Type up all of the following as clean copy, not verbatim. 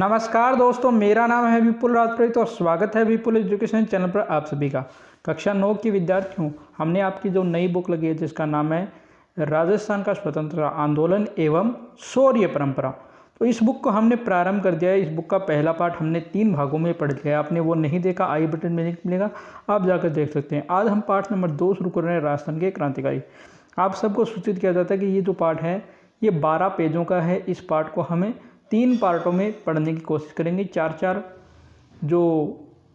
नमस्कार दोस्तों, मेरा नाम है विपुल राजपुरोहित और स्वागत है विपुल एजुकेशन चैनल पर आप सभी का। कक्षा 9 के विद्यार्थियों, हमने आपकी जो नई बुक लगी है जिसका नाम है राजस्थान का स्वतंत्रता आंदोलन एवं शौर्य परंपरा, तो इस बुक को हमने प्रारंभ कर दिया है। इस बुक का पहला पार्ट हमने 3 भागों में पढ़ लिया है। आपने वो नहीं देखा, आई बटन में लिंक मिलेगा, आप जाकर देख सकते हैं। आज हम पाठ नंबर 2 शुरू कर रहे हैं, राजस्थान के क्रांतिकारी। आप सबको सूचित किया जाता है कि ये जो पाठ है ये 12 पेजों का है। इस पाठ को हमें 3 पार्टों में पढ़ने की कोशिश करेंगे। 4-4 जो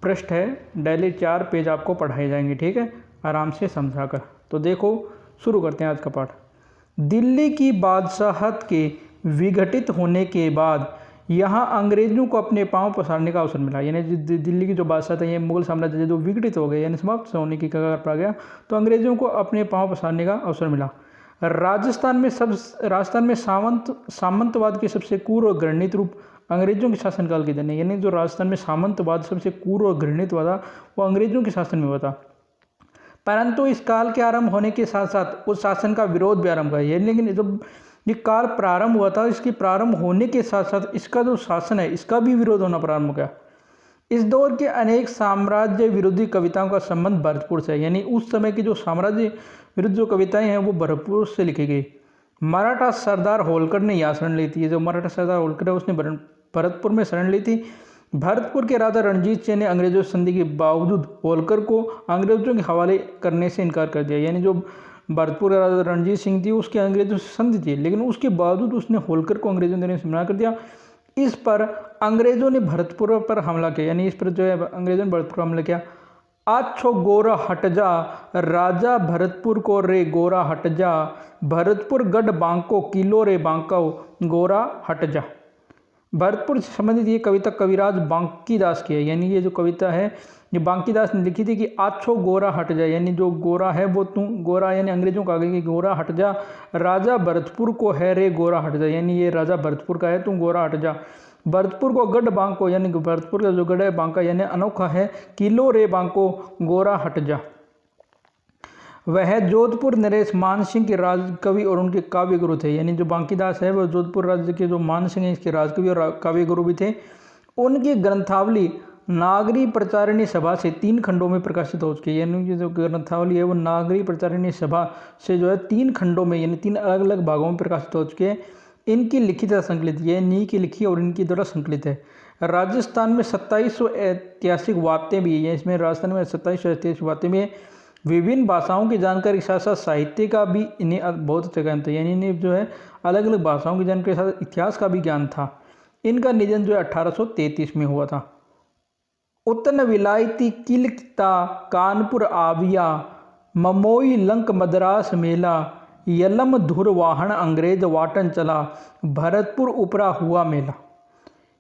पृष्ठ है, डेली 4 पेज आपको पढ़ाए जाएंगे, ठीक है, आराम से समझा कर। तो देखो, शुरू करते हैं आज का पाठ। दिल्ली की बादशाहत के विघटित होने के बाद यहाँ अंग्रेजों को अपने पांव पसारने का अवसर मिला। यानी दिल्ली की जो बादशाह था, ये मुगल साम्राज्य जो विघटित हो गए यानी समाप्त होने की कगार पर आ गया, तो अंग्रेजों को अपने पांव पसारने का अवसर मिला। राजस्थान में सामंतवाद के सबसे क्रूर और घृणित रूप अंग्रेजों के शासनकाल के दिन है। यानी जो राजस्थान में सामंतवाद सबसे क्रूर और घृणित हुआ था वो अंग्रेजों के शासन में हुआ था। परंतु इस काल के आरंभ होने के साथ साथ उस शासन का विरोध भी आरंभ हुआ। लेकिन जब ये काल प्रारंभ हुआ था, इसके प्रारंभ होने के साथ साथ इसका जो शासन है इसका भी विरोध होना प्रारंभ हो गया। इस दौर के अनेक साम्राज्य विरोधी कविताओं का संबंध भरतपुर से है। यानी उस समय की जो साम्राज्य विरुद्ध जो कविताएं हैं वो भरतपुर से लिखी गई। मराठा सरदार होलकर ने यहाँ शरण ली थी। जो मराठा सरदार होलकर है उसने भरतपुर में शरण ली थी। भरतपुर के राजा रणजीत सिंह ने अंग्रेजों से संधि के बावजूद होलकर को अंग्रेजों के हवाले करने से इनकार कर दिया। यानी जो भरतपुर का राजा रणजीत सिंह थी उसके अंग्रेजों से संधि थी, लेकिन उसके बावजूद उसने होलकर को अंग्रेजों देने से मना कर दिया। इस पर अंग्रेजों ने भरतपुर पर हमला किया। यानी इस पर जो है अंग्रेजों ने भरतपुर पर हमला किया। आछो गोरा हट जा, राजा भरतपुर को रे गोरा हट जा, भरतपुर गढ़ बांको किलो रे बांको गोरा हट जा। भरतपुर से संबंधित ये कविता कविराज बांकीदास की है। यानी ये जो कविता है ये बांकीदास ने लिखी थी कि आछो गोरा हट जा, यानी जो गोरा है वो तू गोरा, यानी अंग्रेजों का आगे कि गोरा हट जा, राजा भरतपुर को है रे गोरा हट जा, यानी ये राजा भरतपुर का है, तू गोरा हट जा। भरतपुर को गढ़ बांको, यानी भरतपुर का जो गढ़ है बांका यानी अनोखा है, किलो रे बांको गोरा हट जा। वह जोधपुर नरेश मानसिंह के राजकवि और उनके काव्य गुरु थे। यानी जो बांकीदास है वह जोधपुर राज्य के जो मानसिंह है इसके राजकवि और काव्य गुरु भी थे। उनकी ग्रंथावली नागरी प्रचारिणी सभा से 3 खंडों में प्रकाशित हो चुकी है। यानी जो ग्रंथावली है वो नागरी प्रचारिणी सभा से जो है 3 खंडों में यानी 3 अलग अलग भागों में प्रकाशित हो चुकी है। इनकी लिखित संकलित, ये नी की लिखी और इनकी द्वारा संकलित है। राजस्थान में 2700 ऐतिहासिक वार्तें भी है। इसमें राजस्थान में 2700 ऐतिहासिक वार्तें भी है। विभिन्न भाषाओं की जानकारी के साथ साथ साहित्य का भी इन्हें बहुत अच्छा ज्ञान था। यानी इन्हें जो है अलग अलग भाषाओं की जानकारी के साथ इतिहास का भी ज्ञान था। इनका निधन जो है 1833 में हुआ था। उत्तन विलायती किलकिता कानपुर आविया, ममोई लंक मद्रास मेला, यलम धुर वाहन अंग्रेज वाटन चला, भरतपुर उपरा हुआ मेला।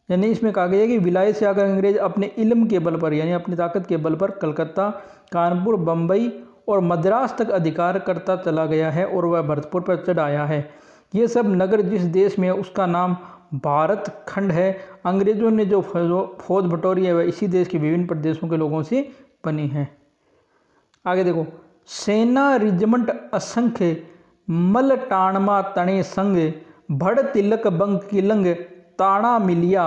यानी इसमें कहा गया है कि विलायत से आकर अंग्रेज अपने इल्म के बल पर यानी अपनी ताकत के बल पर कलकत्ता, कानपुर, बम्बई और मद्रास तक अधिकार करता चला गया है और वह भरतपुर पर चढ़ आया है। ये सब नगर जिस देश में है उसका नाम भारत खंड है। अंग्रेजों ने जो फौज बटोरी है वह इसी देश के विभिन्न प्रदेशों के लोगों से बनी है। आगे देखो, सेना रिजमेंट असंख्य मल टाणमा तणे संग, भड़ तिलक बंग किलंग ताणा मिलिया,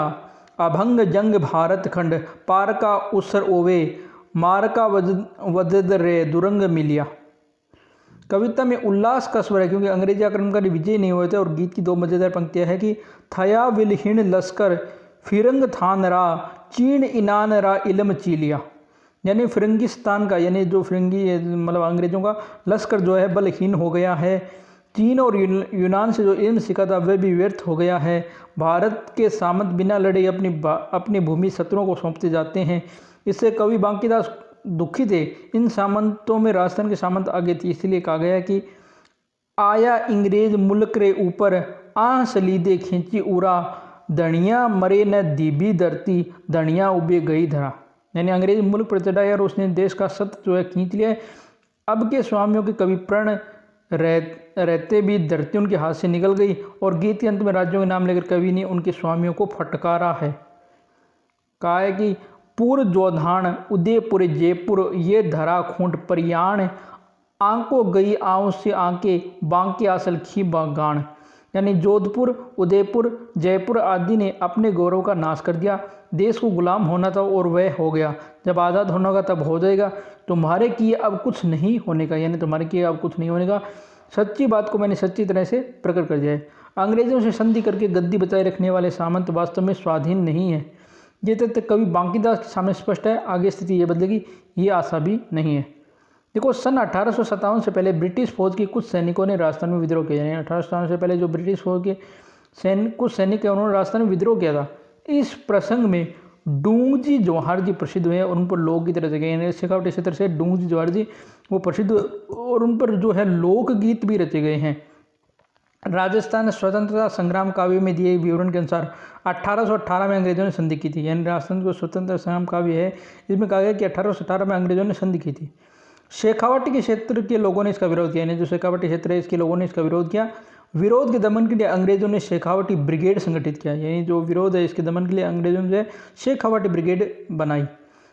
अभंग जंग भारत खंड, पारका उसर ओवे, मारका वजद रे दुरंग मिलिया। कविता में उल्लास का स्वर है क्योंकि अंग्रेजी आक्रमणकारी विजय नहीं हुए थे। और गीत की 2 मजेदार पंक्तियां है कि थया विलहीन लश्कर फिरंग थान रा, चीन इनान रा इलम चीलिया। यानी फिरंगिस्तान का यानी जो फिरंगी मतलब अंग्रेजों का लश्कर जो है बलहीन हो गया है। चीन और यूनान से जो इल्म सीखा था वह भी व्यर्थ हो गया है। भारत के सामंत बिना लड़े अपनी भूमि शत्रुओं को सौंपते जाते हैं। इससे कवि बांकीदास दुखी थे। इन सामंतों में राजस्थान के सामंत आगे थे, इसलिए कहा गया कि आया इंग्रेज मुल्क रे ऊपर, आ सलीदे खींची उरा, धनिया मरे न दीबी धरती, धनिया उबे गई धरा। यानी अंग्रेज मुल्क पर चढ़ाया और उसने देश का सत्य जो है खींच लिया। अब के स्वामियों के कवि प्रण रहते भी धरती उनके हाथ से निकल गई। और गीत के अंत में राज्यों के नाम लेकर कवि ने उनके स्वामियों को फटकारा है। कहा है कि पूर्व जोधान उदयपुर जयपुर, ये धरा खूंट परियाण, आंको गई आँव से आंके, बांके आसल खी बागान। यानी जोधपुर, उदयपुर, जयपुर आदि ने अपने गौरव का नाश कर दिया। देश को गुलाम होना था और वह हो गया। जब आज़ाद होना होगा तब हो जाएगा। तुम्हारे किए अब कुछ नहीं होने का, यानी तुम्हारे किए अब कुछ नहीं होने का। सच्ची बात को मैंने सच्ची तरह से प्रकट कर दिया है। अंग्रेजों से संधि करके गद्दी बचाए रखने वाले सामंत वास्तव में स्वाधीन नहीं है। ये तथ्य कवि बांकीदास के सामने स्पष्ट है। आगे स्थिति ये बदलेगी, ये आशा भी नहीं है। देखो, सन 1857 से पहले ब्रिटिश फौज के कुछ सैनिकों ने राजस्थान में विद्रोह किया। यानी 1857 से पहले जो ब्रिटिश फौज के कुछ सैनिक हैं उन्होंने राजस्थान में विद्रोह किया था। इस प्रसंग में डूंगजी जवाहर जी प्रसिद्ध हुए और उन पर लोकगीत रचे गए। यानी शेखावटी क्षेत्र से डूंगजी जवाहर जी वो प्रसिद्ध, और उन पर जो है लोकगीत भी रचे गए हैं। राजस्थान स्वतंत्रता संग्राम काव्य में दिए विवरण के अनुसार 1818 में अंग्रेजों ने संधि की थी। यानी राजस्थान को स्वतंत्रता संग्राम काव्य है, इसमें कहा गया कि 1818 में अंग्रेजों ने संधि की थी। शेखावटी के क्षेत्र के लोगों ने इसका विरोध किया। यानी जो शेखावटी क्षेत्र है इसके लोगों ने इसका विरोध किया। विरोध के दमन के लिए अंग्रेजों ने शेखावटी ब्रिगेड संगठित किया। यानी जो विरोध है इसके दमन के लिए अंग्रेजों ने शेखावटी ब्रिगेड बनाई।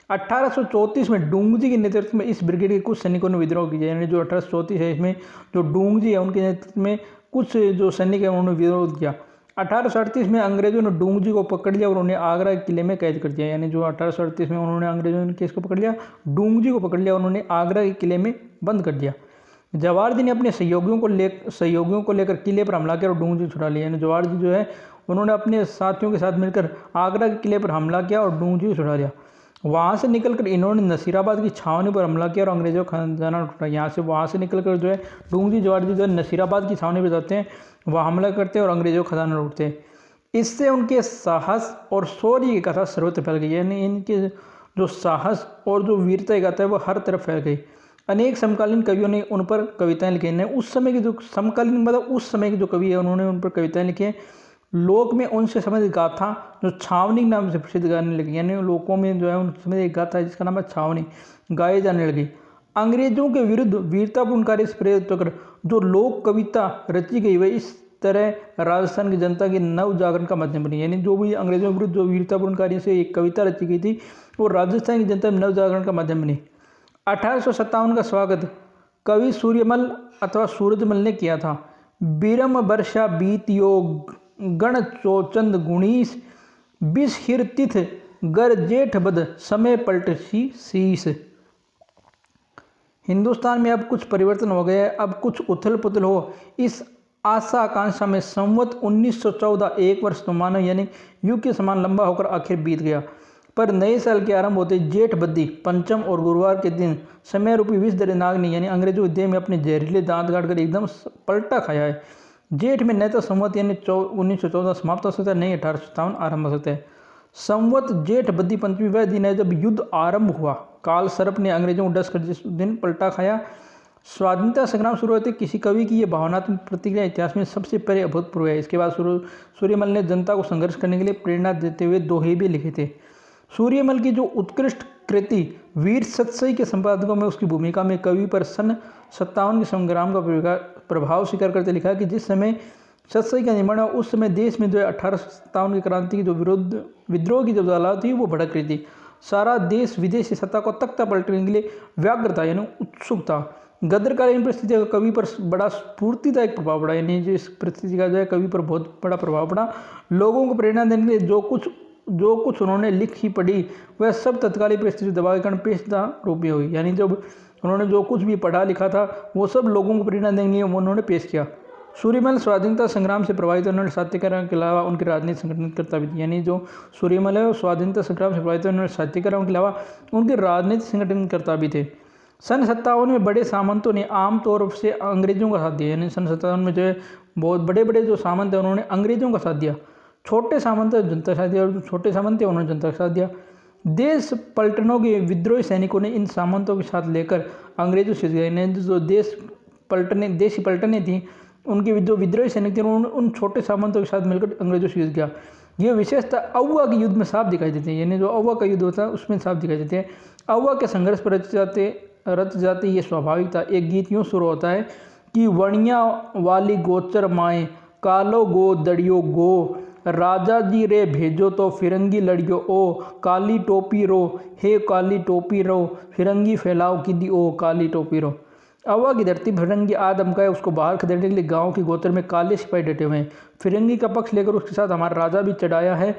1834 में डूंगजी के नेतृत्व में इस ब्रिगेड के कुछ सैनिकों ने विद्रोह किया। यानी जो 1834 है इसमें जो डूंगजी है उनके नेतृत्व में कुछ जो सैनिक है उन्होंने विरोध किया। 1838 में अंग्रेजों ने डूंगजी को पकड़ लिया और उन्हें आगरा के किले में कैद कर दिया। यानी जो 1838 में उन्होंने अंग्रेजों ने किसको पकड़ लिया, डूंगजी को पकड़ लिया, उन्होंने आगरा के किले में बंद कर दिया। जवाहर जी ने अपने सहयोगियों को लेकर किले पर हमला किया और डूंगजी छुड़ा लिया। यानी जवाहर जी जो है उन्होंने अपने साथियों के साथ मिलकर आगरा के किले पर हमला किया और डूंगजी को छुड़ा लिया। वहाँ से निकलकर इन्होंने नसीराबाद की छावनी पर हमला किया और अंग्रेजों का खजाना लूटा। वहाँ से निकलकर जो है डूंगजी जवाहर जी जो है नसीराबाद की छावनी पर जाते हैं, वह हमला करते हैं और अंग्रेजों का खजाना लूटते हैं। इससे उनके साहस और शौर्य की कथा सर्वत्र फैल गई। यानी इनके जो साहस और जो वीरता की कथा है वो हर तरफ फैल गई। अनेक समकालीन कवियों ने उन पर कविताएं लिखी हैं। उस समय के जो समकालीन मतलब उस समय के जो कवि है उन्होंने उन पर कविताएं लिखी हैं। लोक में उनसे संबंधित गाथा जो छावनी के नाम से प्रसिद्ध गाने लगी। यानी लोगों में जो है उनसे संबंधित एक गाथा है जिसका नाम है छावनी, गाए जाने लगी। अंग्रेजों के विरुद्ध वीरतापूर्ण कार्य से प्रेरित होकर जो लोक कविता रची गई वह इस तरह राजस्थान की जनता के नव जागरण का माध्यम बनी। यानी जो भी अंग्रेजों के विरुद्ध जो वीरतापूर्ण कार्य से एक कविता रची गई थी वो राजस्थान की जनता में नव जागरण का माध्यम बनी। 1857 का स्वागत कवि सूर्यमल अथवा सूरजमल ने किया था। बीरम वर्षा बीत योग गण चौचंद गुणीस बिस हिर तिथ गर जेठ बद समय पलट सी शीस। हिंदुस्तान में अब कुछ परिवर्तन हो गया है, अब कुछ उथल पुथल हो, इस आशा आकांक्षा में संवत 1914 एक वर्ष तो मानो यानी युग के समान लंबा होकर आखिर बीत गया। पर नए साल के आरंभ होते जेठ बद्दी पंचम और गुरुवार के दिन समय रूपी विष दरे नाग ने यानी अंग्रेजों देह में अपने जहरीले दांत गाड़कर एकदम पलटा खाया है। जेठ में नए तो संवत यानी 1914 समाप्त हो सकता है, नहीं 1857 आरंभ हो सकता है। संवत जेठ बद्दी पंचमी वह दिन है जब युद्ध आरंभ हुआ। काल सर्प ने अंग्रेजों को डस कर जिस दिन पलटा खाया। स्वाधीनता संग्राम शुरू होते किसी कवि की ये भावनात्मक प्रतिक्रिया इतिहास में सबसे पहले अभूतपूर्व है। इसके बाद सूर्यमल ने जनता को संघर्ष करने के लिए प्रेरणा देते हुए दोहे भी लिखे थे। सूर्यमल की जो उत्कृष्ट कृति वीर सतसई के संपादकों में उसकी भूमिका में कवि पर सन 57 के संग्राम का प्रभाव स्वीकार करते लिखा कि जिस समय सतसई का निर्माण हुआ उस समय देश में जो है 1857 की क्रांति की जो विद्रोह की जो ज्वाला थी वो भड़क रही थी। सारा देश विदेशी सत्ता को तख्ता पलटने के लिए व्याग्र था यानी उत्सुक था। गदरकालीन परिस्थिति का कवि पर बड़ा स्फूर्तिदायक प्रभाव पड़ा। यानी जो इस परिस्थिति का जो है कवि पर बहुत बड़ा प्रभाव पड़ा। लोगों को प्रेरणा देने के लिए जो कुछ उन्होंने लिखी पढ़ी वह सब तत्कालीन परिस्थिति दबाव के कारण पेशदा रूप में हुई। यानी जब उन्होंने जो कुछ भी पढ़ा लिखा था वो सब लोगों को प्रेरणा देने के लिए उन्होंने पेश किया। सूर्यमल स्वाधीनता संग्राम से प्रभावित उन्होंने साहित्यकारों के अलावा उनके राजनीतिक संगठनकर्ता भी थे। यानी जो सूर्यमल है वो स्वाधीनता संग्राम से प्रभावित उन्होंने साहित्यकारों के अलावा उनके राजनीतिक संगठनकर्ता भी थे। सन 57 में बड़े सामंतों ने आमतौर से अंग्रेजों का साथ दिया। यानी सन 57 में जो है बहुत बड़े बड़े जो सामंत हैं उन्होंने अंग्रेजों का साथ दिया। छोटे सामंत जनता का साथ दिया और जो छोटे सामंत थे उन्होंने जनता का साथ दिया। देश पलटनों के विद्रोही सैनिकों ने इन सामंतों के साथ लेकर अंग्रेजों से जो देशी पलटने थी उनके जो विद्रोही सैनिक थे उन्होंने उन छोटे सामंतों के साथ मिलकर अंग्रेजों से युद्ध किया। ये विशेषता अव्वा के युद्ध में साफ दिखाई देती है। यानी जो अव्वा का युद्ध होता है उसमें साफ दिखाई देते हैं। अव्वा के संघर्ष पर रच जाते ये स्वाभाविक था। एक गीत यूँ शुरू होता है कि वणिया वाली गोचर माए कालो गो दड़ियो गो राजा जी रे भेजो तो फिरंगी लड़ियो ओ काली टोपी रो हे काली टोपी रो फिरंगी फैलाओ किदी ओ काली टोपी रो। अव्वा की धरती फिरंगी आदम का है, उसको बाहर खदेड़ने के लिए गांव की गोत्र में काले सिपाही डटे हुए हैं। फिरंगी का पक्ष लेकर उसके साथ हमारा राजा भी चढ़ाया है।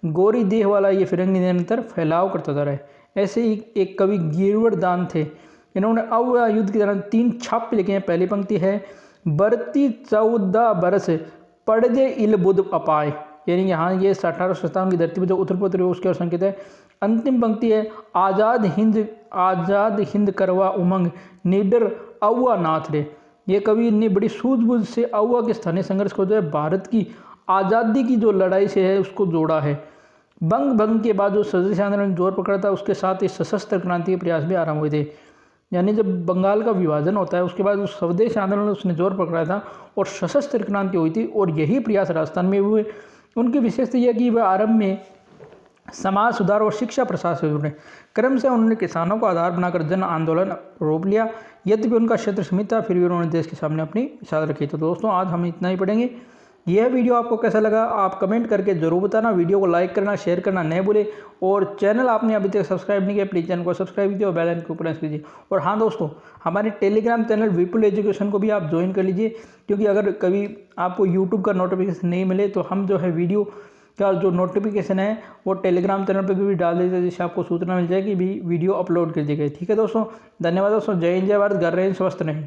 गोरी देह वाला ये फिरंगी निरंतर फैलाव करता जा रहा है। ऐसे ही एक कवि गिरवरदान थे, इन्होंने अव्वा युद्ध के दौरान 3 छापे लिखे हैं। पहली पंक्ति है, बरती 14 बरस पड़दे इल बुध अपाए, यानी यहाँ ये 1857 की धरती पर जो उत्तर पूर्व उसके और संकेत है। अंतिम पंक्ति है, आज़ाद हिंद करवा उमंग निडर अव्वा नाथ रे। ये कवि ने बड़ी सूझबूझ से अव्वा के स्थानीय संघर्ष को जो है भारत की आज़ादी की जो लड़ाई से है उसको जोड़ा है। भंग के बाद जो स्वदेशी आंदोलन जोर पकड़ा था, उसके साथ ही सशस्त्र क्रांति के प्रयास भी आरंभ हुए थे। यानी जब बंगाल का विभाजन होता है उसके बाद उस स्वदेशी आंदोलन उसने जोर पकड़ा था और सशस्त्र क्रांति हुई थी, और यही प्रयास राजस्थान में हुए। उनकी विशेषता यह कि वह आरंभ में समाज सुधार और शिक्षा प्रसार से जुड़े। क्रम से उन्होंने किसानों को आधार बनाकर जन आंदोलन रोक लिया। यद्यपि उनका क्षेत्र सीमित था, फिर भी उन्होंने देश के सामने अपनी मिसाल रखी। तो दोस्तों आज हम इतना ही पढ़ेंगे। यह वीडियो आपको कैसा लगा आप कमेंट करके जरूर बताना। वीडियो को लाइक करना, शेयर करना नहीं भूले, और चैनल आपने अभी तक सब्सक्राइब नहीं किया प्लीज़ चैनल को सब्सक्राइब कीजिए और बेल आइकन को प्रेस कीजिए। और हाँ दोस्तों, हमारे टेलीग्राम चैनल विपुल एजुकेशन को भी आप ज्वाइन कर लीजिए, क्योंकि अगर कभी आपको यूट्यूब का नोटिफिकेशन नहीं मिले तो हम जो है वीडियो का जो नोटिफिकेशन है वो टेलीग्राम चैनल पर भी डाल देते हैं, जिससे आपको सूचना मिल जाएगी भी वीडियो अपलोड कर दी गई। ठीक है दोस्तों, धन्यवाद दोस्तों। जय हिंद, जय भारत, घर रहें, स्वस्थ रहें।